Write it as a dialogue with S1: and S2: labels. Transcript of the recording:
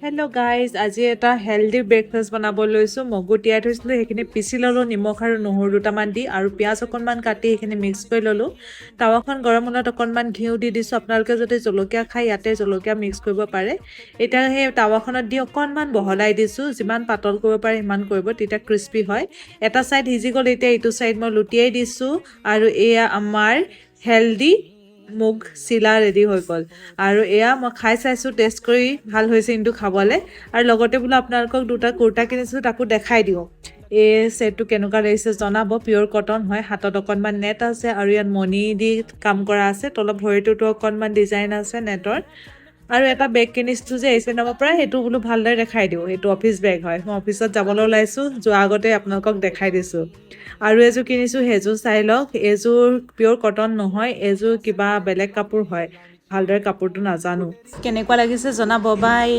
S1: Hello' guys, আজি এটা healthy breakfast বনাব লৈছোঁ। মগু তিয়াই থৈছিলোঁ, সেইখিনি পিচি ল'লোঁ নিমখ আৰু নহৰু দুটামান দি, আৰু পিঁয়াজ অকণমান কাটি সেইখিনি মিক্স কৰি ল'লোঁ। টাৱাখন গৰম হ'লত অকণমান ঘিউ দি দিছোঁ। আপোনালোকে যদি জলকীয়া খায় ইয়াতে জলকীয়া মিক্স কৰিব পাৰে। এতিয়া সেই টাৱাখনত দি অকণমান বহলাই দিছোঁ। যিমান পাতল কৰিব পাৰে সিমান কৰিব, তেতিয়া ক্ৰিস্পি হয়। এটা ছাইড সিজি গ'ল, এতিয়া এইটো ছাইড মই লুটিয়াই দিছোঁ। আৰু এয়া আমাৰ হেল্ডি মুগ চিলা ৰেডি হৈ গ'ল। আৰু এয়া মই খাই চাইছোঁ, টেষ্ট কৰি ভাল হৈছে কিন্তু খাবলৈ। আৰু লগতে বোলো আপোনালোকক দুটা কুৰ্তা কিনিছোঁ, তাকো দেখাই দিওঁ। এই ছেটটো কেনেকুৱা লাগিছে জনাব। পিয়'ৰ কটন হয়, হাতত অকণমান নেট আছে আৰু ইয়াত মণি দি কাম কৰা আছে। তলত ভৰিটোতো অকণমান ডিজাইন আছে নেটৰ। আৰু এটা বেগ কিনিছিলোঁ যে H&M-ৰ পৰা, সেইটো বোলো ভালদৰে দেখাই দিওঁ। সেইটো অফিচ বেগ হয়, মই অফিচত যাবলৈ ওলাইছোঁ, যোৱাৰ আগতে আপোনালোকক দেখাই দিছোঁ। আৰু এযোৰ কিনিছোঁ, সেইযোৰ চাই লওক। এইযোৰ পিয়'ৰ কটন নহয়, এইযোৰ কিবা বেলেগ কাপোৰ হয়। ভালদৰে কাপোৰটো নাজানো। কেনেকুৱা লাগিছে জনাব। বাই।